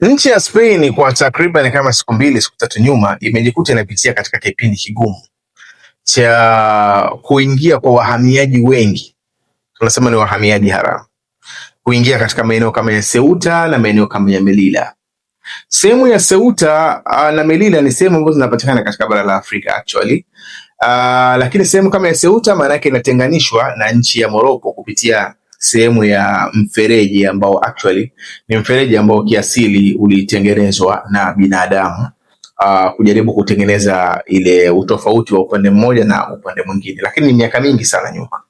Nchi ya Spain kwa takriban kama siku mbili siku tatu nyuma imejikuta inapitia katika kipindi kigumu cha kuingia kwa wahamiaji wengi, tunasema ni wahamiaji haramu, kuingia katika maeneo kama ya Ceuta na maeneo kama ya Melilla. Sehemu ya Ceuta na Melilla ni sehemu ambazo zinapatikana katika bara la Afrika actually. Lakini sehemu kama ya Ceuta maana yake inatenganishwa na nchi ya Morocco kupitia sehemu ya mfereji ambao actually ni mfereji ambao kiasili ulitengenezwa na binadamu kujaribu kutengeneza ile utofauti wa upande mmoja na upande mwingine, lakini ni miaka mingi sana nyuma.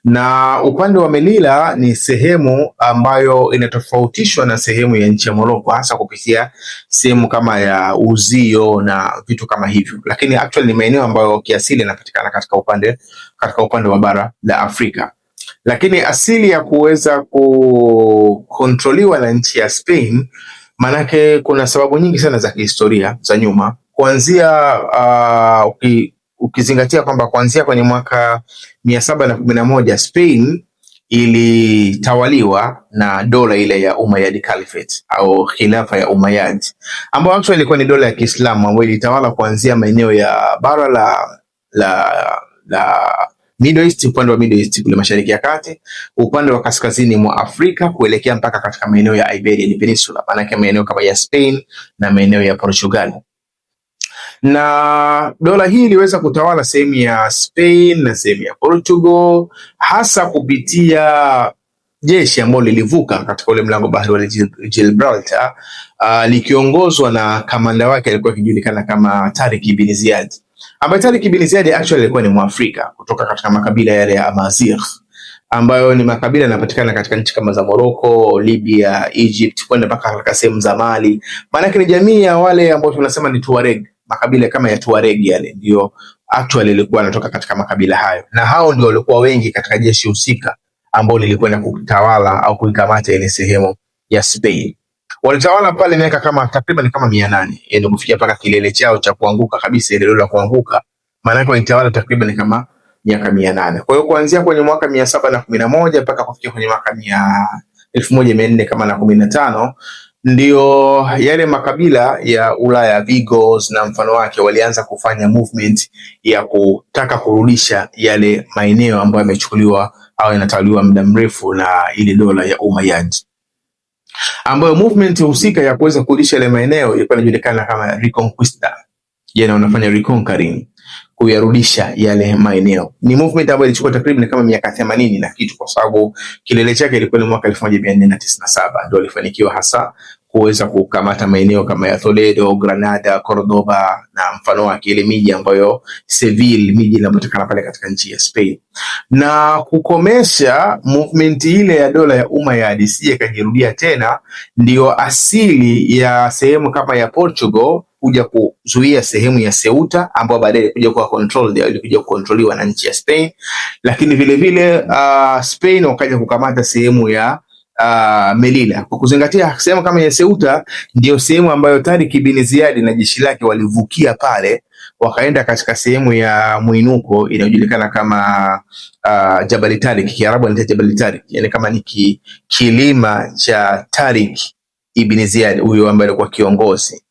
Na upande wa Melilla ni sehemu ambayo inatofautishwa na sehemu ya nchi ya Morocco, hasa kupitia sehemu kama ya uzio na vitu kama hivyo, lakini actually ni maeneo ambayo kiasili yanapatikana katika upande wa bara la Afrika. Lakini asili ya kuweza kukontroliwa na nchi ya Spain, manake kuna sababu nyingi sana za kihistoria za nyuma, kuanzia ukizingatia kwamba kuanzia kwenye mwaka 711 Spain ilitawaliwa na dola ile ya Umayyad Caliphate au khilafa ya Umayyad, ambayo actually ilikuwa ni dola ya Kiislamu ambayo ilitawala kuanzia maeneo ya bara la Middle East, upande wa Middle East kule Mashariki ya Kati, upande wa kaskazini mwa Afrika kuelekea mpaka katika maeneo ya Iberian Peninsula, maana maeneo kama ya Spain na maeneo ya Portugal. Na dola hii iliweza kutawala sehemu ya Spain na sehemu ya Portugal, hasa kupitia jeshi ambalo lilivuka katika ule mlango bahari wa Gibraltar, likiongozwa na kamanda wake alikuwa akijulikana kama Tariq ibn Ziyad, ambaye Tariq ibn Ziyad actually alikuwa ni Mwafrika kutoka katika makabila yale ya Amazigh, ambayo ni makabila yanapatikana katika nchi kama za Morocco, Libya, Egypt, kwenda mpaka katika sehemu za Mali. Maana ni jamii ya wale ambao tunasema ni Tuareg, makabila kama ya Tuareg yale ndio actually ilikuwa yanatoka katika makabila hayo, na hao ndio walikuwa wengi katika jeshi husika ambao lilikwenda kutawala au kuikamata ile sehemu ya Spain. Walitawala pale miaka kama takriban kama 800, yani kufikia mpaka kilele chao cha kuanguka kabisa, ile dola kuanguka, maana yake walitawala takriban kama miaka 800. Kwa hiyo kuanzia kwenye mwaka 711 mpaka kufikia kwenye mwaka 1400 kama na 15 ndio yale makabila ya Ulaya, Vigos na mfano wake, walianza kufanya movement ya kutaka kurudisha yale maeneo ambayo yamechukuliwa au yanatawaliwa muda mrefu na ile dola ya Umayyad, ambayo movement husika ya kuweza kurudisha yale maeneo ilikuwa inajulikana kama Reconquista, yani wanafanya reconquering, kuyarudisha yale maeneo. Ni movement ambayo ilichukua takriban kama miaka 80 na kitu, kwa sababu kilele chake ilikuwa ni mwaka 1497 ndio alifanikiwa hasa kuweza kukamata maeneo kama ya Toledo, Granada, Cordoba na mfano wake, ile miji ambayo Seville, miji inapatikana pale katika nchi ya Spain, na kukomesha movement ile ya dola ya Umayyad isije kajirudia tena. Ndio asili ya sehemu kama ya Portugal kuja kuzuia sehemu ya Ceuta ambayo baadaye kuja kuwa controlled au ilikuja kukontroliwa na nchi ya Spain, lakini vile vile Spain wakaja kukamata sehemu ya Melilla, kwa kuzingatia sehemu kama ya Ceuta ndio sehemu ambayo Tariq ibn Ziyad na jeshi lake walivukia pale, wakaenda katika sehemu ya mwinuko inayojulikana kama Jabal Tariq, Kiarabu anaita Jabal Tariq, yani kama ni kilima cha Tariq ibn Ziyad, huyo ambaye alikuwa kiongozi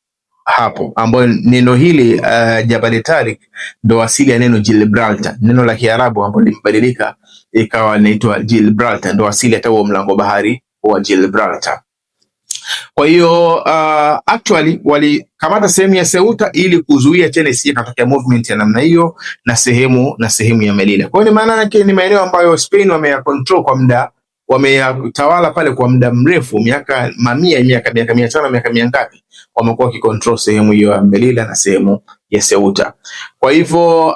hapo, ambayo neno hili Jabal Tariq ndo asili ya neno Gibraltar, neno la Kiarabu ambalo limebadilika ikawa inaitwa Gibraltar, ndo asili hata huo mlango bahari wa Gibraltar. Kwa hiyo actually walikamata sehemu ya Ceuta ili kuzuia tena isije katokea movement ya namna hiyo na sehemu ya Melilla. Kwa hiyo maana yake ni maeneo ambayo Spain wameyacontrol kwa muda, wameyatawala pale kwa muda mrefu, miaka 500, miaka 500, miaka ngapi, wamekuwa wakicontrol sehemu hiyo ya Melilla na sehemu ya Ceuta. Kwa hivyo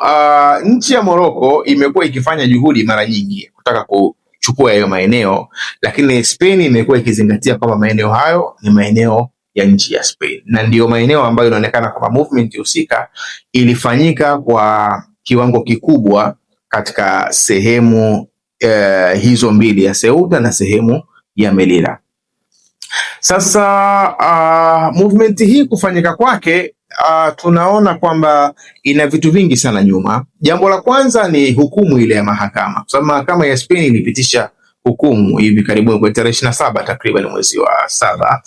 nchi ya Morocco imekuwa ikifanya juhudi mara nyingi kutaka kuchukua hayo maeneo, lakini Spain imekuwa ikizingatia kwamba maeneo hayo ni maeneo ya nchi ya Spain, na ndio maeneo ambayo inaonekana kama movement husika ilifanyika kwa kiwango kikubwa katika sehemu hizo mbili, ya Ceuta na sehemu ya Melilla. Sasa movement hii kufanyika kwake, tunaona kwamba ina vitu vingi sana nyuma. Jambo la kwanza ni hukumu ile ya mahakama, kwa sababu mahakama ya Spain ilipitisha hukumu hivi karibuni kwa tarehe 27 takriban mwezi wa 7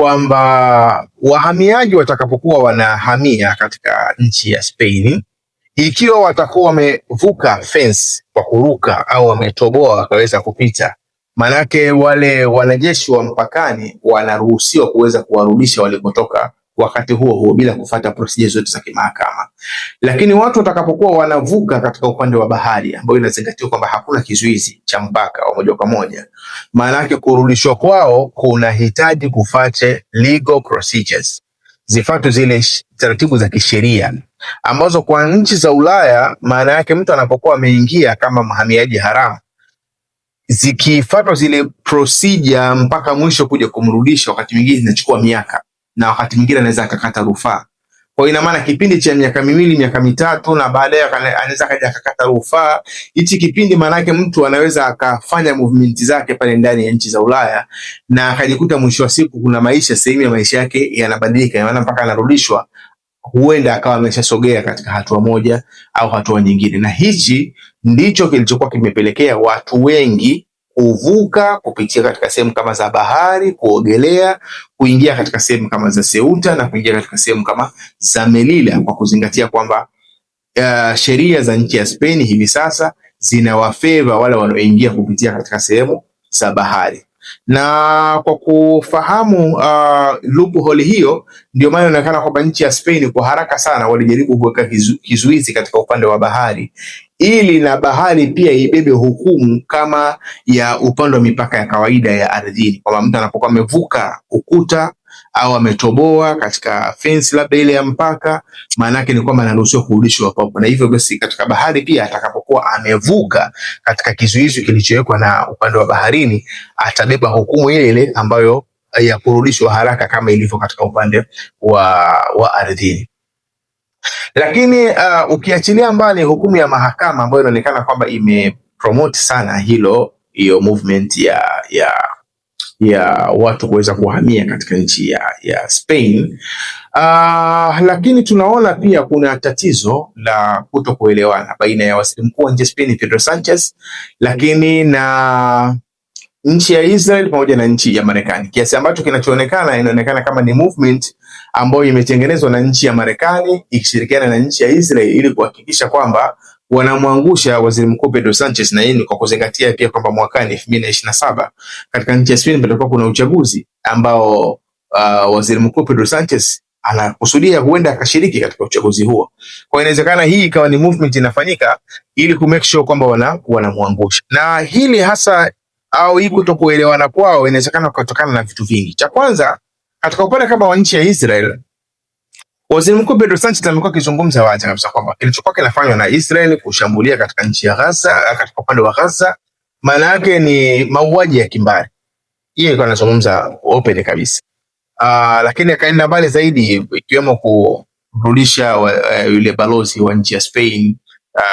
kwamba wahamiaji watakapokuwa wanahamia katika nchi ya Spain, ikiwa watakuwa wamevuka fence kwa kuruka au wametoboa wakaweza kupita, manake wale wanajeshi wa mpakani wanaruhusiwa kuweza kuwarudisha walikotoka wakati huo huo bila kufata procedure zote za kimahakama. Lakini watu watakapokuwa wanavuka katika upande wa bahari, ambayo inazingatiwa kwamba hakuna kizuizi cha mpaka wa moja kwa moja, maana yake kurudishwa kwao kunahitaji kufate legal procedures, zifuatwe zile taratibu za kisheria ambazo kwa nchi za Ulaya, maana yake mtu anapokuwa ameingia kama mhamiaji haramu, zikifuatwa zile procedure mpaka mwisho kuja kumrudisha, wakati mwingine zinachukua miaka na wakati mwingine anaweza akakata rufaa. Kwa ina maana kipindi cha miaka miwili, miaka mitatu, na baadaye anaweza kaja akakata rufaa. Hichi kipindi maana yake mtu anaweza akafanya movement zake pale ndani ya nchi za Ulaya na akajikuta mwisho wa siku kuna maisha, sehemu ya maisha yake yanabadilika, maana mpaka anarudishwa huenda akawa ameshasogea katika hatua moja au hatua nyingine. Na hichi ndicho kilichokuwa kimepelekea watu wengi kuvuka kupitia katika sehemu kama za bahari, kuogelea, kuingia katika sehemu kama za Ceuta na kuingia katika sehemu kama za Melilla, kwa kuzingatia kwamba sheria za nchi ya Spain hivi sasa zinawafeva wale wanaoingia kupitia katika sehemu za bahari. Na kwa kufahamu loophole hiyo, ndio maana inaonekana kwamba nchi ya Spain kwa haraka sana walijaribu kuweka kizuizi katika upande wa bahari, ili na bahari pia ibebe hukumu kama ya upande wa mipaka ya kawaida ya ardhini, kwamba mtu anapokuwa amevuka ukuta au ametoboa katika fence labda ile ya mpaka, maana yake ni kwamba anaruhusiwa kurudishwa hapo. Na hivyo basi katika bahari pia atakapokuwa amevuka katika kizuizi kilichowekwa na upande wa baharini, atabeba hukumu ile ile ambayo ya kurudishwa haraka kama ilivyo katika upande wa ardhini. Lakini ukiachilia mbali hukumu ya mahakama ambayo inaonekana kwamba imepromote sana hiyo movement ya watu kuweza kuhamia katika nchi ya Spain, lakini tunaona pia kuna tatizo la kutokuelewana baina ya waziri mkuu wa nchi ya Spain Pedro Sanchez, lakini na nchi ya Israel pamoja na nchi ya Marekani, kiasi ambacho inaonekana kama ni movement ambayo imetengenezwa na nchi ya Marekani ikishirikiana na nchi ya Israel ili kuhakikisha kwamba wanamwangusha waziri mkuu Pedro Sanchez, na hii kwa kuzingatia pia kwamba mwakani 2027 katika nchi ya Spain patakuwa kuna uchaguzi ambao waziri mkuu Pedro Sanchez anakusudia huenda akashiriki katika uchaguzi huo. Kwa inawezekana hii ikawa ni movement inafanyika ili ku make sure kwamba wanamwangusha. Na hili hasa au hii kutokuelewana kwao inawezekana kutokana na vitu vingi. Cha kwanza, katika upande kama wa nchi ya Israel, waziri mkuu Pedro Sanchez amekuwa akizungumza wazi kabisa kwamba kilichokuwa kinafanywa na Israel kushambulia katika nchi ya Gaza, katika upande wa Gaza, maana yake ni mauaji ya kimbari. Hiyo ilikuwa anazungumza open kabisa. Lakini akaenda mbali zaidi, ikiwemo kurudisha yule balozi wa nchi ya Spain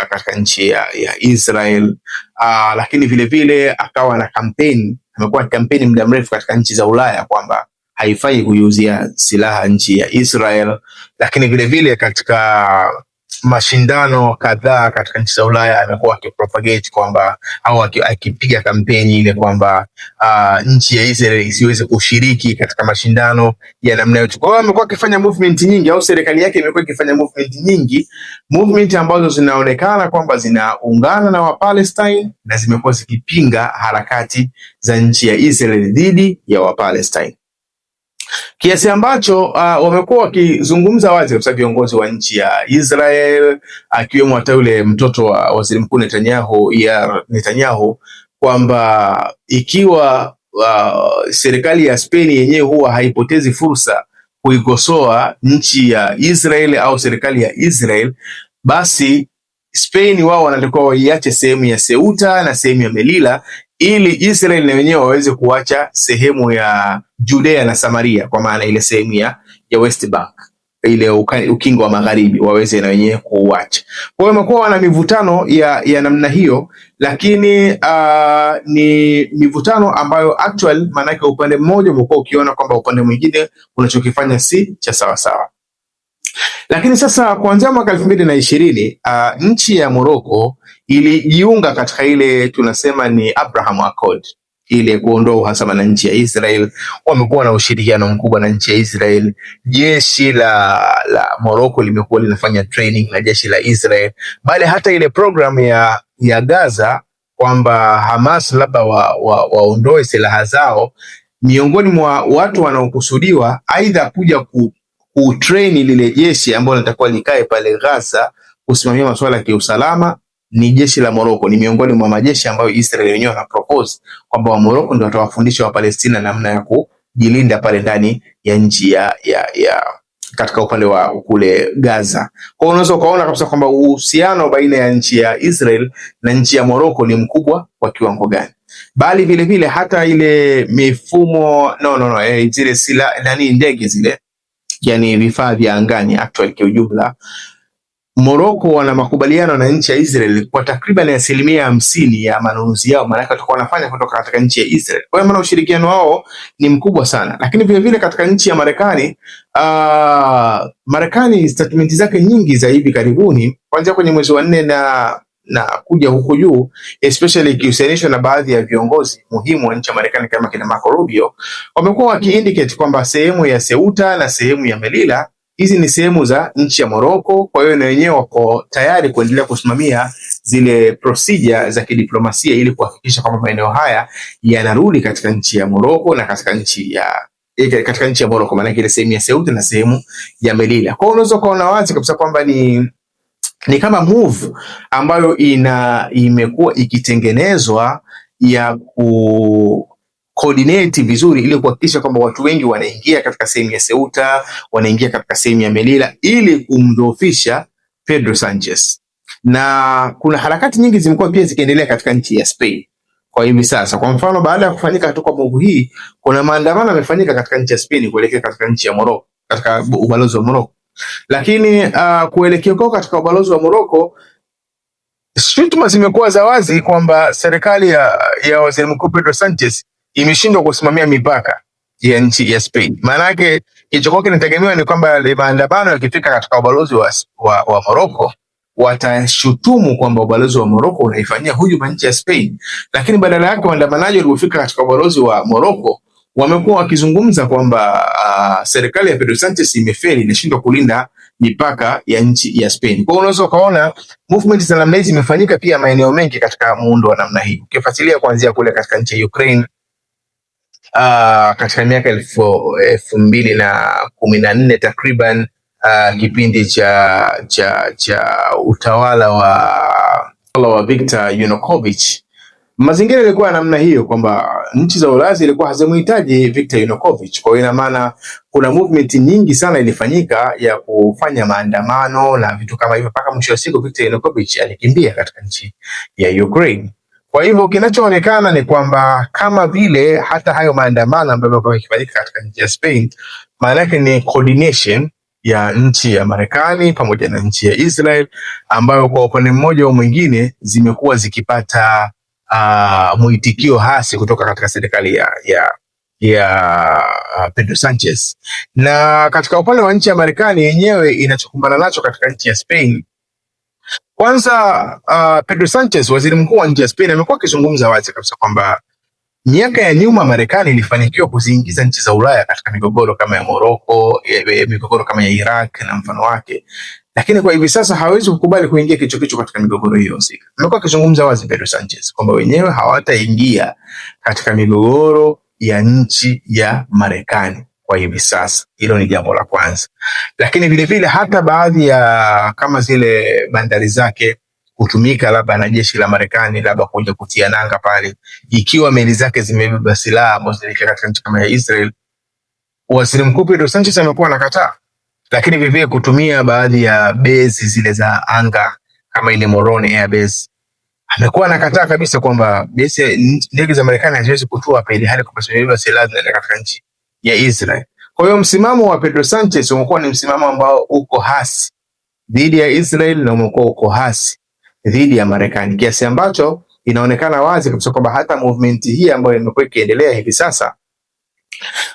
katika nchi ya Israel. Lakini vile vile akawa na kampeni, amekuwa na kampeni muda mrefu katika nchi za Ulaya kwamba haifai kuiuzia silaha nchi ya Israel. Lakini vile vile katika mashindano kadhaa katika nchi za Ulaya amekuwa akipropagate kwamba au akipiga kampeni ile kwamba nchi ya Israel isiweze kushiriki katika mashindano ya namna yote. Kwa hiyo amekuwa akifanya movement nyingi, au serikali yake imekuwa ikifanya movement nyingi, movement ambazo zinaonekana kwamba zinaungana na Wapalestine na zimekuwa zikipinga harakati za nchi ya Israel dhidi ya Wapalestine, kiasi ambacho wamekuwa wakizungumza wazi kabisa viongozi wa nchi ya Israel, akiwemo hata yule mtoto wa waziri mkuu Netanyahu, kwamba ikiwa serikali ya Spain yenyewe huwa haipotezi fursa kuikosoa nchi ya Israel au serikali ya Israel, basi Spain wao wanatakiwa waiache sehemu ya Ceuta na sehemu ya Melilla ili Israel na wenyewe waweze kuacha sehemu ya Judea na Samaria, kwa maana ile sehemu ya West Bank, ile ukingo wa magharibi, waweze na wenyewe kuacha. Kwa hiyo wamekuwa wana mivutano ya namna hiyo, lakini ni mivutano ambayo actual maana yake upande mmoja umekuwa ukiona kwamba upande mwingine unachokifanya si cha sawa sawa. Lakini sasa kuanzia mwaka 2020 nchi ya Morocco ilijiunga katika ile tunasema ni Abraham Accord, ile kuondoa uhasama na nchi ya Israel. Wamekuwa na ushirikiano mkubwa na nchi ya Israel. Jeshi la Morocco limekuwa linafanya training na jeshi la Israel, bali hata ile program ya Gaza kwamba Hamas labda waondoe silaha zao, miongoni mwa watu wanaokusudiwa aidha kuja kutrain lile jeshi ambalo litakuwa likae pale Gaza kusimamia masuala ya kiusalama ni jeshi la Morocco. Ni miongoni mwa majeshi ambayo Israel wenyewe wana propose kwamba wa Morocco ndio watawafundisha wa Palestina namna ya kujilinda pale ndani ya nchi ya katika upande wa kule Gaza. Kwa unaweza ukaona kabisa kwamba uhusiano baina ya nchi ya Israel na nchi ya Morocco ni mkubwa kwa kiwango gani. Bali vile vile hata ile mifumo zile ndege zile, yani vifaa vya angani actually kwa ujumla, Morocco wana makubaliano na nchi ya Israel kwa takriban 50% ya manunuzi yao, maana watakuwa wanafanya kutoka katika nchi ya Israel. Kwa hiyo maana ushirikiano wao ni mkubwa sana. Lakini vile vile katika nchi ya Marekani, Marekani statement zake nyingi za hivi karibuni kuanzia kwenye mwezi wa 4 na kuja huko juu, especially ikihusianishwa na baadhi ya viongozi muhimu wa nchi ya Marekani kama kina Marco Rubio, wamekuwa wakiindicate kwamba sehemu ya Ceuta na sehemu ya Melilla hizi ni sehemu za nchi ya Morocco. Kwa hiyo na wenyewe wako tayari kuendelea kusimamia zile procedure za kidiplomasia ili kuhakikisha kwamba maeneo haya yanarudi katika nchi ya Morocco na katika nchi ya Morocco, maana ile sehemu ya Ceuta na sehemu ya Melilla. Kwa hiyo unaweza kuona wazi kabisa kwamba ni kama move ambayo imekuwa ikitengenezwa ya coordinate vizuri ili kuhakikisha kwamba watu wengi wanaingia katika sehemu ya Ceuta, wanaingia katika sehemu ya Melilla ili kumdhoofisha Pedro Sanchez. Na kuna harakati nyingi zimekuwa pia zikiendelea katika nchi ya Spain kwa hivi sasa. Kwa mfano, baada ya kufanyika tu kwa move hii, kuna maandamano yamefanyika katika nchi ya Spain kuelekea katika nchi ya Morocco, katika ubalozi wa Morocco. Lakini kuelekea kwa katika ubalozi wa Morocco, shutuma zimekuwa za wazi kwamba serikali ya Waziri Mkuu Pedro Sanchez imeshindwa kusimamia mipaka ya nchi ya Spain. Maana yake kilichokuwa kinategemewa ni kwamba maandamano yakifika katika ubalozi wa Morocco watashutumu kwamba ubalozi wa Morocco unaifanyia hujuma nchi ya Spain, lakini badala yake waandamanaji walipofika katika ubalozi wa Morocco wamekuwa wakizungumza kwamba serikali ya Pedro Sanchez imefeli, inashindwa kulinda mipaka ya nchi ya Spain. Kwa hiyo unaweza ukaona movement za namna hizi zimefanyika pia maeneo mengi katika muundo wa namna hii. Ukifuatilia kuanzia kule katika nchi ya Ukraine katika miaka 2014 takriban, kipindi cha utawala wa Viktor Yanukovych, mazingira yalikuwa namna hiyo kwamba nchi za Ulaya zilikuwa hazimhitaji Viktor Yanukovych. Kwa hiyo ina maana kuna movement nyingi sana ilifanyika ya kufanya maandamano na vitu kama hivyo, mpaka mwisho wa siku Viktor Yanukovych alikimbia katika nchi ya Ukraine. Kwa hivyo kinachoonekana ni kwamba kama vile hata hayo maandamano ambayo yamekuwa yakifanyika katika nchi ya Spain, maana yake ni coordination ya nchi ya Marekani pamoja na nchi ya Israel, ambayo kwa upande mmoja au mwingine zimekuwa zikipata muitikio hasi kutoka katika serikali ya Pedro Sanchez. Na katika upande wa nchi ya Marekani yenyewe inachokumbana nacho katika nchi ya Spain, kwanza Pedro Sanchez, waziri mkuu wa nchi ya Spain, amekuwa akizungumza wazi kabisa kwamba miaka ya nyuma Marekani ilifanikiwa kuziingiza nchi za Ulaya katika migogoro kama ya Morocco, migogoro kama ya Iraq na mfano wake, lakini kwa hivi sasa hawezi kukubali kuingia kichwa katika migogoro hiyo husika. Amekuwa akizungumza wazi Pedro Sanchez kwamba wenyewe hawataingia katika migogoro ya nchi ya Marekani kwa hivi sasa. Hilo ni jambo la kwanza. Lakini vile vile hata baadhi ya kama zile bandari zake kutumika labda na jeshi la Marekani labda kuja kutia nanga pale, ikiwa meli zake zimebeba silaha ambazo zinaelekea katika nchi kama ya Israel, waziri mkuu Pedro Sanchez amekuwa anakataa. Lakini vile vile kutumia baadhi ya base zile za anga kama ile Moroni Air Base, amekuwa anakataa kabisa kwamba ndege za Marekani haziwezi kutua pale hali kwa sababu silaha zinaenda katika nchi ya Israel. Kwa hiyo msimamo wa Pedro Sanchez umekuwa ni msimamo ambao uko hasi dhidi ya Israel na umekuwa uko hasi dhidi ya Marekani, kiasi ambacho inaonekana wazi kabisa kwamba hata movement hii ambayo imekuwa ikiendelea hivi sasa,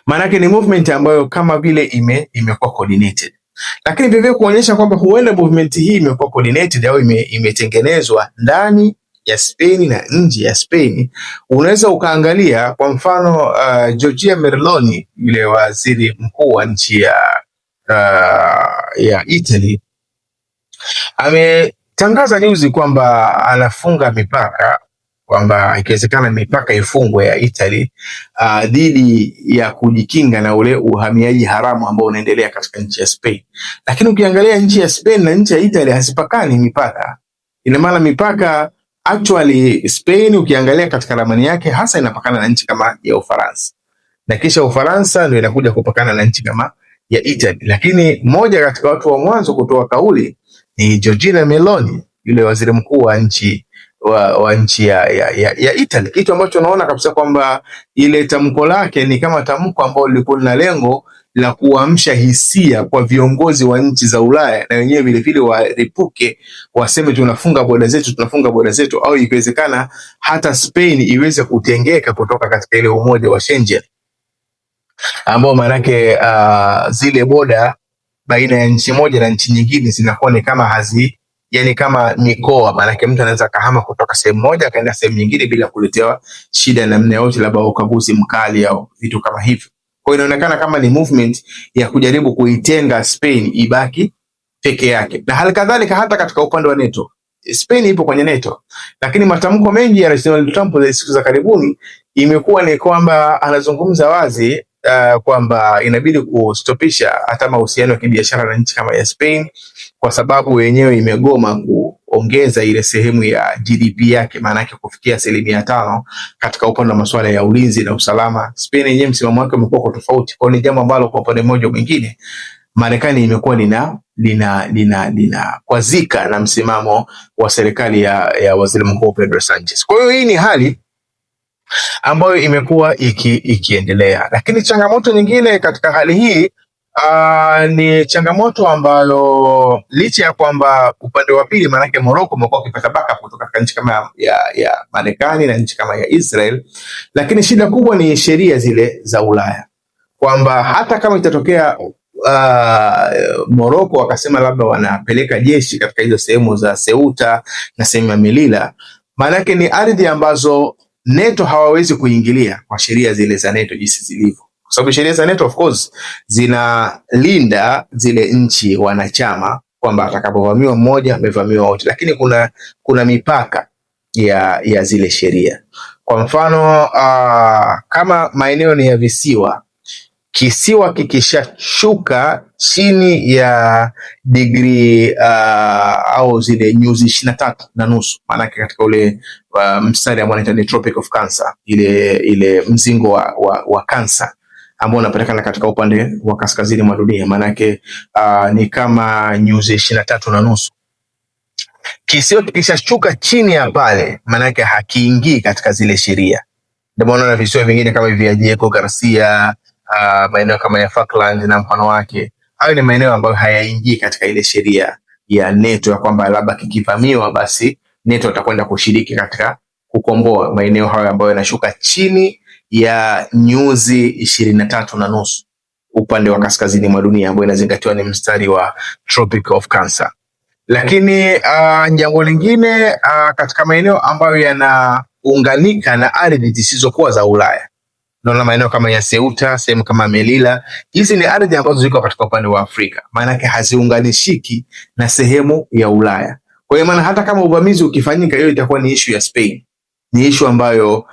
maana yake ni movement ambayo kama vile imekuwa coordinated. Lakini vivyo kuonyesha kwamba huenda movement hii imekuwa coordinated au imetengenezwa ndani ya Spain na nje ya Spain, unaweza ukaangalia kwa mfano Giorgia Meloni, yule waziri mkuu wa nchi ya Italy, ametangaza news kwamba anafunga mipaka, kwamba ikiwezekana mipaka ifungwe ya Italy dhidi ya kujikinga na ule uhamiaji haramu ambao unaendelea katika nchi ya Spain. Lakini ukiangalia nchi ya Spain na nchi ya Italy hazipakani mipaka. Ina maana mipaka actually Spain ukiangalia katika ramani yake hasa inapakana na nchi kama ya Ufaransa, na kisha Ufaransa ndio inakuja kupakana na nchi kama ya Italy. Lakini moja katika watu wa mwanzo kutoa kauli ni Giorgia Meloni, yule waziri mkuu wa nchi ya Italy, kitu ambacho unaona kabisa kwamba ile tamko lake ni kama tamko ambalo lilikuwa lina lengo la kuamsha hisia kwa viongozi wa nchi za Ulaya, na wenyewe vile vile waripuke, waseme tunafunga boda zetu, au ikiwezekana hata Spain iweze kutengeka kutoka katika ile umoja wa Schengen, ambao maanake zile boda baina ya nchi moja na nchi nyingine zinakuwa ni kama yani kama mikoa, maanake mtu anaweza kahama kutoka sehemu moja akaenda sehemu nyingine bila kuletewa shida namna yote, labda ukaguzi mkali au vitu kama hivyo. Kwa hiyo inaonekana kama ni movement ya kujaribu kuitenga Spain ibaki peke yake. Na hali kadhalika hata katika upande wa NATO, Spain ipo kwenye NATO, lakini matamko mengi ya Rais Donald Trump siku za karibuni imekuwa ni kwamba anazungumza wazi kwamba inabidi kustopisha hata mahusiano ya kibiashara na nchi kama ya Spain, kwa sababu wenyewe imegoma kuongeza ile sehemu ya GDP yake, maana yake kufikia 5% katika upande wa masuala ya ulinzi na usalama. Spain yenyewe msimamo wake umekuwa kwa tofauti, kwa ni jambo ambalo kwa upande mmoja mwingine Marekani imekuwa lina kwazika na msimamo wa serikali ya Waziri Mkuu Pedro Sanchez. Kwa hiyo hii ni hali ambayo imekuwa ikiendelea, lakini changamoto nyingine katika hali hii ni changamoto ambayo licha ya kwamba upande wa pili maanake Morocco umekuwa ukipata backup kutoka katika nchi kama ya Marekani na nchi kama ya Israel, lakini shida kubwa ni sheria zile za Ulaya, kwamba hata kama itatokea Morocco wakasema labda wanapeleka jeshi katika hizo sehemu za Ceuta na sehemu ya Melilla, maanake ni ardhi ambazo NATO hawawezi kuingilia kwa sheria zile za NATO jinsi zilivyo, kwa sababu sheria za NATO of course zinalinda zile nchi wanachama kwamba atakapovamiwa mmoja amevamiwa wote, lakini kuna mipaka ya zile sheria. Kwa mfano kama maeneo ni ya visiwa, kisiwa kikishashuka chini ya digrii au zile nyuzi 23.5, maanake katika ule mstari ambao unaitwa Tropic of Cancer, ile mzingo wa Cancer ambao unapatikana katika upande wa kaskazini mwa dunia, maanake ni kama nyuzi 23.5. Kisiwa kikishashuka chini ya pale, maanake hakiingii katika zile sheria. Ndio maana na visiwa vingine kama hivi Diego Garcia, maeneo kama ya Falkland na mfano wake, hayo ni maeneo ambayo hayaingii katika ile sheria ya NATO ya kwamba labda kikivamiwa basi NATO atakwenda kushiriki katika kukomboa maeneo hayo ambayo yanashuka chini ya nyuzi 23.5 upande wa kaskazini mwa dunia, ambayo inazingatiwa ni mstari wa Tropic of Cancer. Lakini jambo lingine katika maeneo ambayo yanaunganika na ardhi zisizokuwa za Ulaya, naona maeneo kama ya Ceuta, sehemu kama Melilla, hizi ni ardhi ambazo ziko katika upande wa Afrika, maana yake haziunganishiki na sehemu ya Ulaya. Kwa hiyo maana hata kama uvamizi ukifanyika, hiyo itakuwa ni issue ya Spain, ni issue ambayo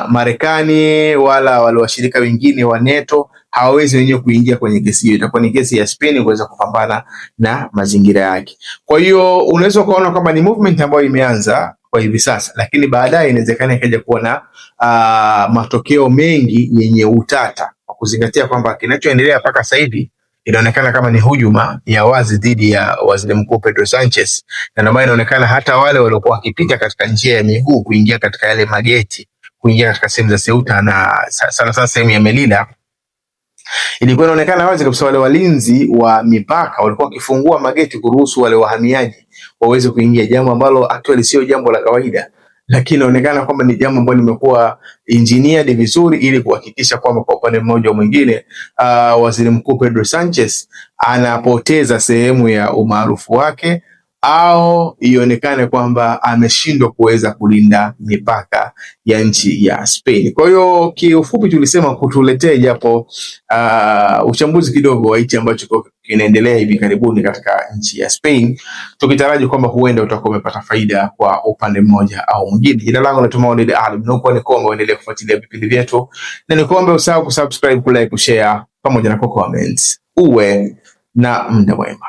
Marekani wala wale washirika wengine wa NATO hawawezi wenyewe kuingia kwenye kesi hiyo. Itakuwa ni kesi ya Spain kuweza kupambana na mazingira yake. Kwa hiyo unaweza kuona kwamba ni movement ambayo imeanza kwa hivi sasa, lakini baadaye inawezekana ikaja kuwa na matokeo mengi yenye utata, kwa kuzingatia kwamba kinachoendelea mpaka sasa hivi inaonekana kama ni hujuma ya wazi dhidi ya Waziri Mkuu Pedro Sanchez, na ndio maana inaonekana hata wale waliokuwa wakipita katika njia ya miguu kuingia katika yale mageti kuingia katika sehemu za Ceuta na sana sehemu ya Melilla, ilikuwa inaonekana wazi kabisa wale walinzi wa mipaka walikuwa wakifungua mageti kuruhusu wale wahamiaji waweze kuingia, jambo ambalo actually sio jambo la kawaida, lakini inaonekana kwamba ni jambo ambalo limekuwa engineered vizuri ili kuhakikisha kwamba kwa upande mmoja au mwingine Waziri Mkuu Pedro Sanchez anapoteza sehemu ya umaarufu wake, au ionekane kwamba ameshindwa kuweza kulinda mipaka ya nchi ya Spain. Kwa hiyo kiufupi tulisema kutuletee japo uchambuzi kidogo wa hichi ambacho kinaendelea hivi karibuni katika nchi ya Spain, tukitaraji kwamba huenda utakuwa umepata faida kwa upande mmoja au mwingine. Jina langu naitwa Maulid Ali, nakuwa nikombe uendelee kufuatilia vipindi vyetu, na nikombe usahau kusubscribe, kulike, kushare pamoja na comment. Uwe na muda mwema.